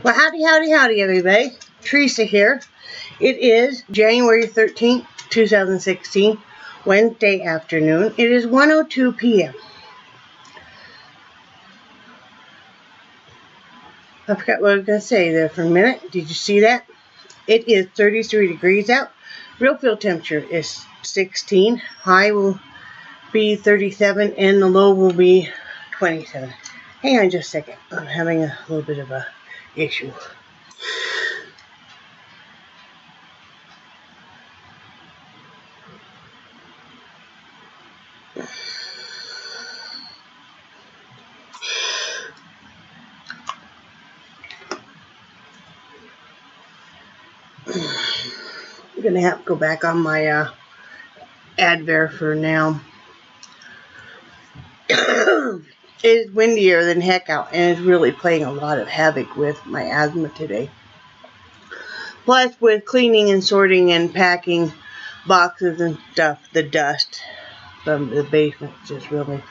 Well, howdy, everybody. Theresa here. It is January 13th, 2016, Wednesday afternoon. It is 1:02 p.m. I forgot what I was going to say there for a minute. Did you see that? It is 33 degrees out. Real field temperature is 16. High will be 37 and the low will be 27. Hang on just a second. I'm having a little bit of a issue. I'm going to have to go back on my Advair for now. It is windier than heck out, and it's really playing a lot of havoc with my asthma today. Plus, with cleaning and sorting and packing boxes and stuff, the dust from the basement just really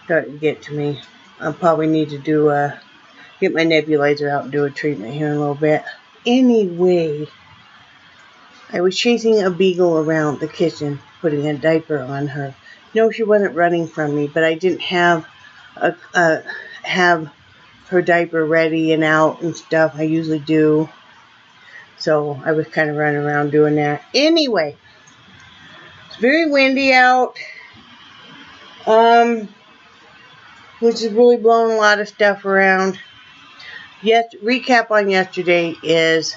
starting to get to me. I'll probably need to get my nebulizer out and do a treatment here in a little bit. Anyway, I was chasing a beagle around the kitchen, putting a diaper on her. No, she wasn't running from me, but I didn't have her diaper ready and out and stuff. I usually do. So I was kind of running around doing that. Anyway, it's very windy out. Which is really blowing a lot of stuff around. Yes, recap on yesterday is,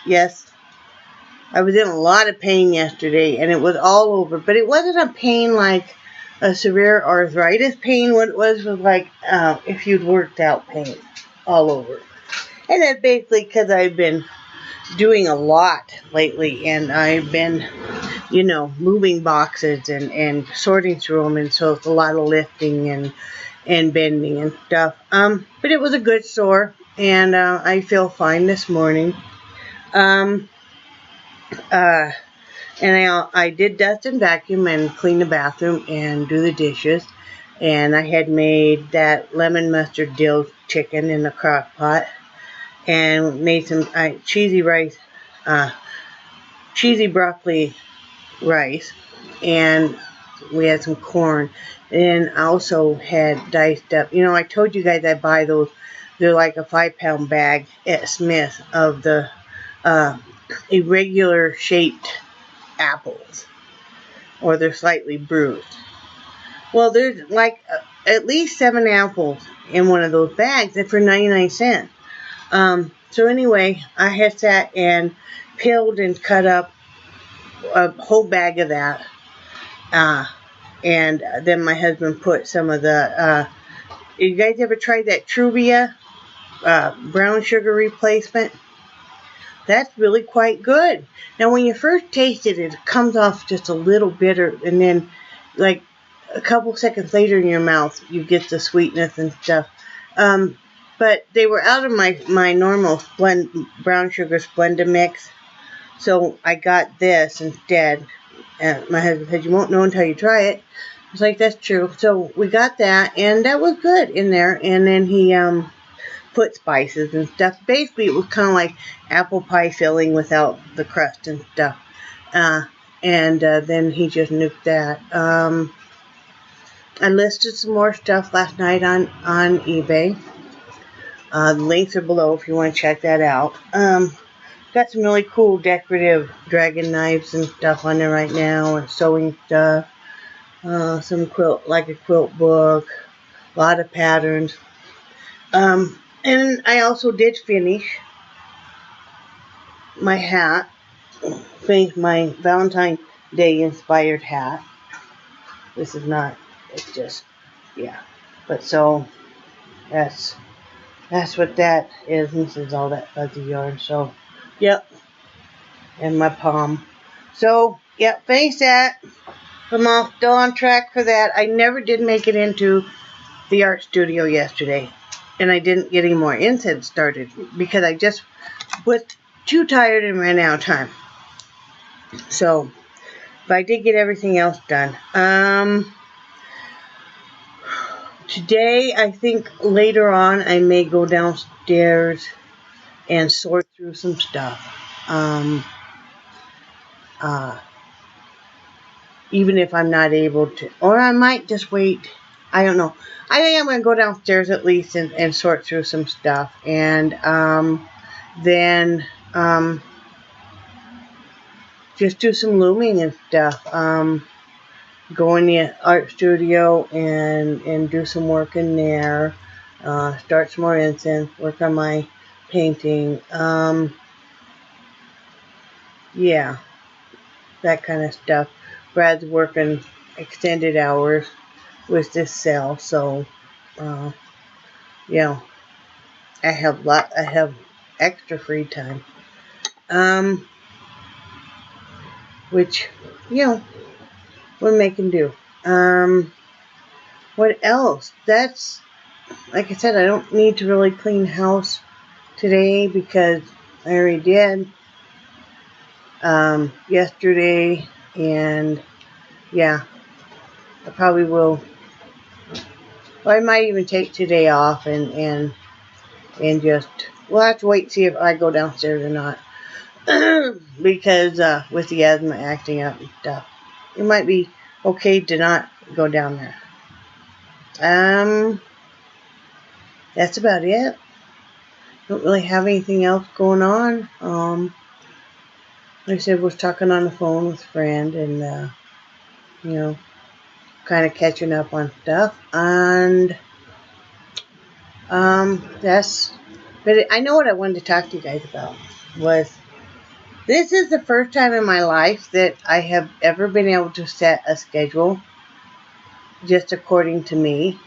yes, I was in a lot of pain yesterday, and it was all over. But it wasn't a pain like a severe arthritis pain. What it was like if you'd worked out pain all over. And that's basically because I've been doing a lot lately, and I've been, moving boxes and sorting through them, and so it's a lot of lifting and bending and stuff. But it was a good sore, and I feel fine this morning. And I did dust and vacuum and clean the bathroom and do the dishes. And I had made that lemon mustard dill chicken in the crock pot. And made some cheesy broccoli rice. And we had some corn. And I also had diced up. I told you guys I buy those. They're like a 5-pound bag at Smith of the irregular shaped apples, or they're slightly bruised. Well, there's like at least 7 apples in one of those bags, and for 99 cents. So anyway, I had sat and peeled and cut up a whole bag of that, and then my husband put some of the. You guys ever tried that Truvia brown sugar replacement? That's really quite good. Now, when you first taste it, it comes off just a little bitter, and then, like, a couple seconds later in your mouth, you get the sweetness and stuff. But they were out of my normal brown sugar Splenda mix, so I got this instead. And my husband said, "You won't know until you try it." I was like, "That's true." So we got that, and that was good in there. And then he put spices and stuff. Basically, it was kind of like apple pie filling without the crust and stuff. And then he just nuked that. I listed some more stuff last night on eBay. The links are below if you want to check that out. Got some really cool decorative dragon knives and stuff on there right now, and sewing stuff. Some quilt, like a quilt book. A lot of patterns. And I also did finish my hat. Finished my Valentine's Day inspired hat. This is not, it's just, yeah. But so, that's what that is. This is all that fuzzy yarn. So, yep. And my palm. So, yep, finished that. I'm all still on track for that. I never did make it into the art studio yesterday. And I didn't get any more incense started because I just was too tired and ran out of time. So, but I did get everything else done. Today, I think later on, I may go downstairs and sort through some stuff. Even if I'm not able to, or I might just wait. I don't know. I think I'm going to go downstairs at least and sort through some stuff. And then just do some looming and stuff. Go in the art studio and do some work in there. Start some more incense. Work on my painting. Yeah, that kind of stuff. Brad's working extended hours with this cell, so you know, I have extra free time, which, you know, we're making do. What else? That's, like I said, I don't need to really clean house today because I already did yesterday, and yeah, I probably will. Well, I might even take today off and just, we'll have to wait and see if I go downstairs or not. Because with the asthma acting up and stuff, it might be okay to not go down there. That's about it. Don't really have anything else going on. Like I said, was talking on the phone with a friend and you know, kind of catching up on stuff, and but I know what I wanted to talk to you guys about was, this is the first time in my life that I have ever been able to set a schedule just according to me.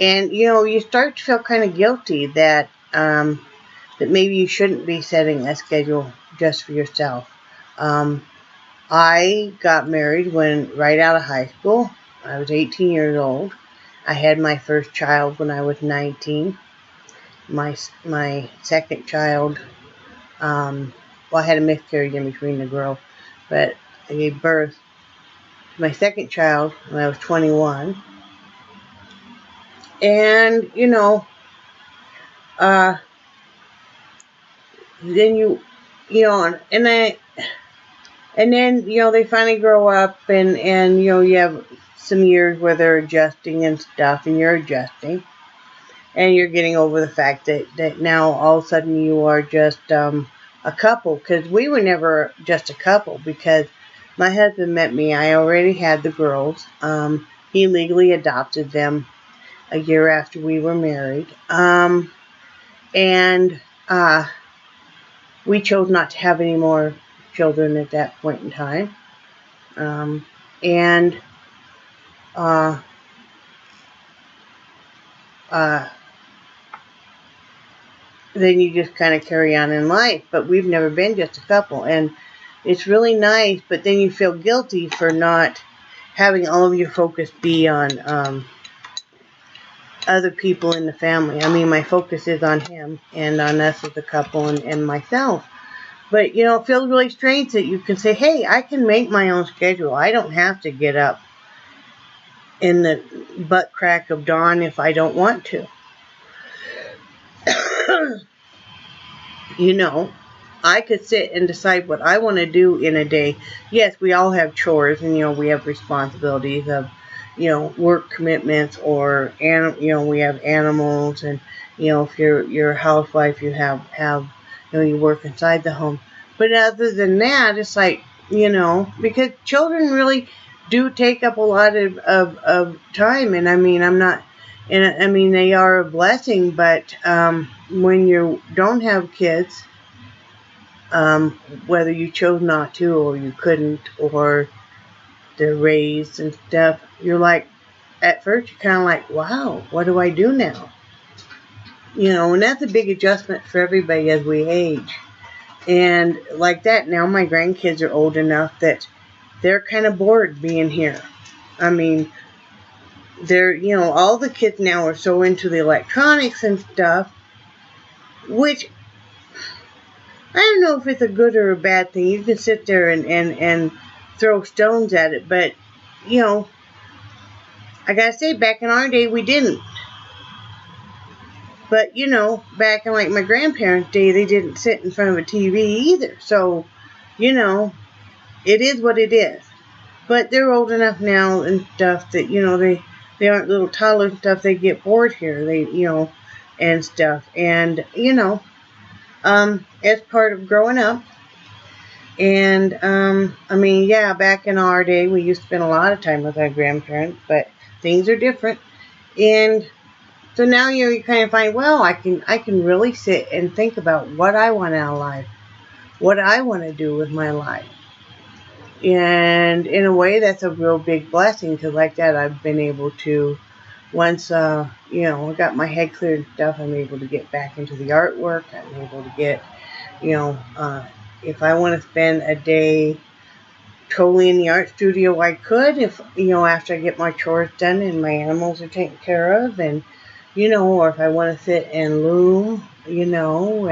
And, you know, you start to feel kind of guilty that that maybe you shouldn't be setting a schedule just for yourself. I got married right out of high school. I was 18 years old. I had my first child when I was 19. My second child, well, I had a miscarriage in between the girl, but I gave birth to my second child when I was 21. And, you know, then you know, and then, you know, they finally grow up and, you know, you have some years where they're adjusting and stuff, and you're adjusting. And you're getting over the fact that now all of a sudden you are just a couple. Because we were never just a couple, because my husband met me. I already had the girls. He legally adopted them a year after we were married. And we chose not to have any more children at that point in time. Then you just kind of carry on in life. But we've never been just a couple, and it's really nice, but then you feel guilty for not having all of your focus be on other people in the family. I mean, my focus is on him and on us as a couple and myself. But, you know, it feels really strange that you can say, hey, I can make my own schedule. I don't have to get up in the butt crack of dawn if I don't want to. You know, I could sit and decide what I want to do in a day. Yes, we all have chores, and, you know, we have responsibilities of, you know, work commitments, or, you know, we have animals, and, you know, if you're a housewife, you have, you know, you work inside the home. But other than that, it's like, you know, because children really do take up a lot of time, and I mean, they are a blessing, but when you don't have kids, whether you chose not to, or you couldn't, or they're raised and stuff, you're like, at first you're kind of like, wow, what do I do now? You know, and that's a big adjustment for everybody as we age. And like that, now my grandkids are old enough that they're kind of bored being here. I mean, they're, you know, all the kids now are so into the electronics and stuff, which I don't know if it's a good or a bad thing. You can sit there and throw stones at it, but, you know, I gotta say, back in our day, we didn't. But, you know, back in like my grandparents' day, they didn't sit in front of a TV either. So, you know, it is what it is. But they're old enough now and stuff that, you know, they aren't little toddlers and stuff. They get bored here. They, you know, and stuff. And, you know, as part of growing up. And, I mean, yeah, back in our day, we used to spend a lot of time with our grandparents, but things are different. And so now you kind of find, well, I can really sit and think about what I want out of life, what I want to do with my life. And in a way, that's a real big blessing, because like that, I've been able to, once, you know, I got my head cleared and stuff, I'm able to get back into the artwork. I'm able to get, you know, if I want to spend a day totally in the art studio, I could, if, you know, after I get my chores done and my animals are taken care of, and, you know, or if I want to sit and loom, you know,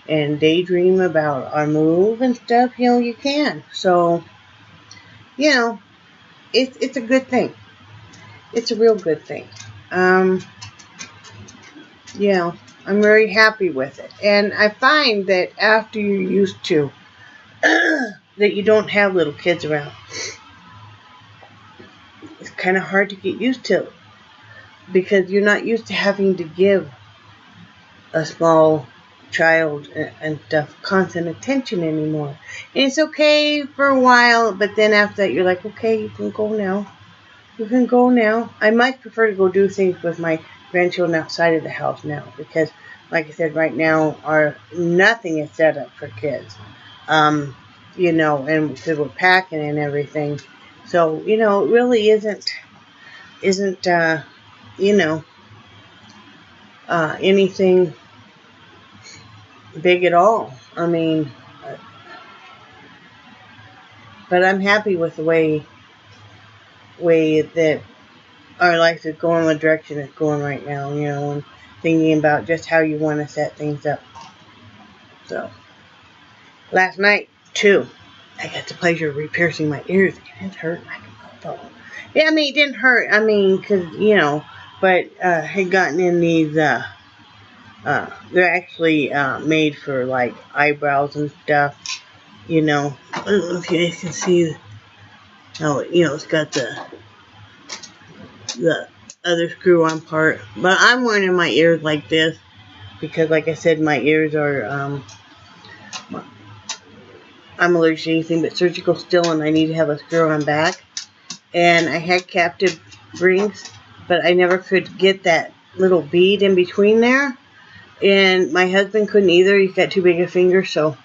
and daydream about our move and stuff, you know, you can. So, you know, it's a good thing. It's a real good thing. You know, I'm very happy with it. And I find that after you're used to that you don't have little kids around, it's kind of hard to get used to, because you're not used to having to give a small child and stuff constant attention anymore. And it's okay for a while, but then after that you're like, okay, you can go now. You can go now. I might prefer to go do things with my grandchildren outside of the house now, because like I said, right now nothing is set up for kids. You know, and because we're packing and everything. So, you know, it really isn't you know, anything big at all. I mean, but I'm happy with the way that our life is going, the direction it's going right now, you know, and thinking about just how you want to set things up. So, last night, too, I got the pleasure of re-piercing my ears, and it hurt like a motherfucker. Yeah, I mean, it didn't hurt, I mean, because, you know, but I had gotten in these, they're actually made for, like, eyebrows and stuff, you know. I don't know if you guys can see how, you know, it's got the other screw-on part. But I'm wearing in my ears like this because, like I said, my ears are, I'm allergic to anything but surgical still, and I need to have a screw-on back. And I had captive rings, but I never could get that little bead in between there. And my husband couldn't either. He's got too big a finger, so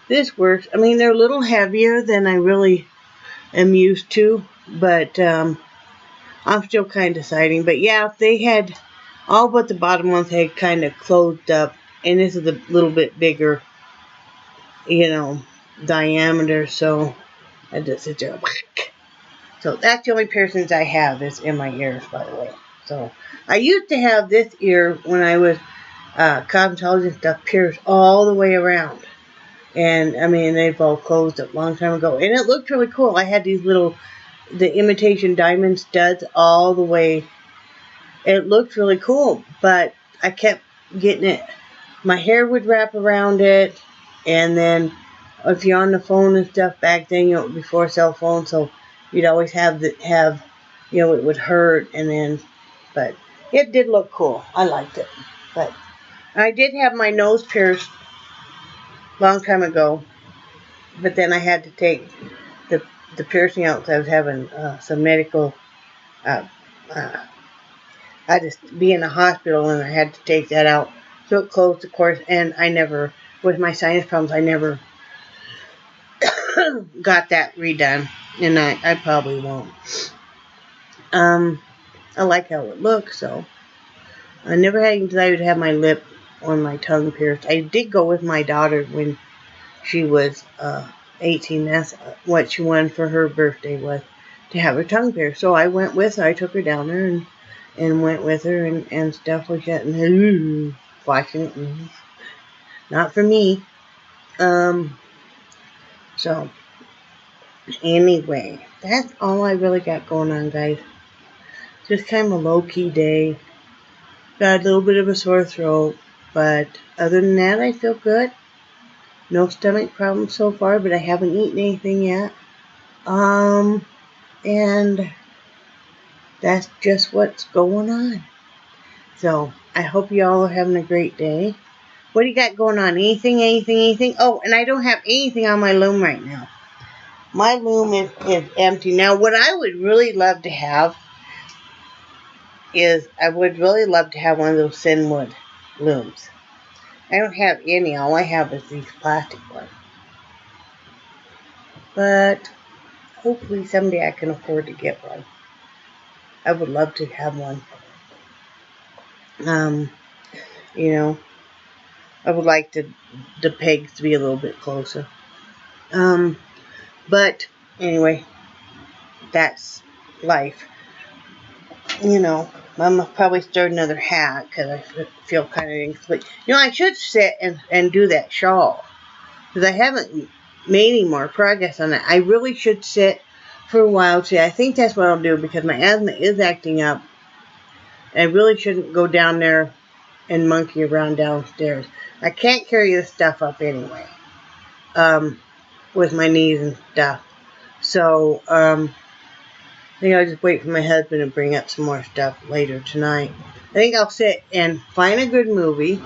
this works. I mean, they're a little heavier than I really am used to, but I'm still kind of deciding. But yeah, they had, all but the bottom ones had kind of closed up, and this is a little bit bigger, you know, diameter, so I just sit there. So that's the only piercings I have is in my ears, by the way. So I used to have this ear when I was cosmetology and stuff pierced all the way around. And, I mean, they've all closed a long time ago. And it looked really cool. I had these little, the imitation diamond studs all the way. It looked really cool. But I kept getting it. My hair would wrap around it. And then if you're on the phone and stuff back then, you know, before cell phone, so you'd always have, you know, it would hurt. And then, but it did look cool. I liked it. But I did have my nose pierced long time ago, but then I had to take the piercing out because I was having some medical, I just be in the hospital and I had to take that out. So it closed, of course, and I never, with my sinus problems, I never got that redone, and I probably won't. I like how it looks, so I never had anxiety to have my lip or my tongue pierced. I did go with my daughter when she was 18. That's what she wanted for her birthday, was to have her tongue pierced. So I went with her. I took her down there and went with her and stuff like that. And watching it. Not for me. So anyway, that's all I really got going on, guys. Just kind of a low-key day. Got a little bit of a sore throat, but other than that, I feel good. No stomach problems so far, but I haven't eaten anything yet. And that's just what's going on. So, I hope you all are having a great day. What do you got going on? Anything? Oh, and I don't have anything on my loom right now. My loom is empty. Now, what I would really love to have is, I would really love to have one of those Sinwood looms. I don't have any. All I have is these plastic ones. But hopefully someday I can afford to get one. I would love to have one. You know, I would like the pegs to be a little bit closer. But anyway, that's life. You know, I'm gonna probably start another hat because I feel kind of incomplete. You know, I should sit and do that shawl because I haven't made any more progress on it. I really should sit for a while. See, I think that's what I'll do because my asthma is acting up. I really shouldn't go down there and monkey around downstairs. I can't carry this stuff up anyway, with my knees and stuff. So, I think I'll just wait for my husband to bring up some more stuff later tonight. I think I'll sit and find a good movie,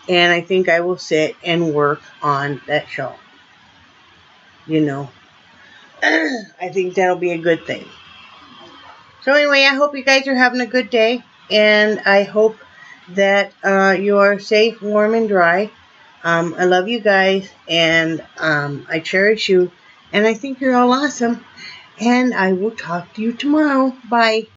and I think I will sit and work on that show. You know, I think that'll be a good thing. So anyway, I hope you guys are having a good day, and I hope that you are safe, warm, and dry. I love you guys, and I cherish you, and I think you're all awesome. And I will talk to you tomorrow. Bye.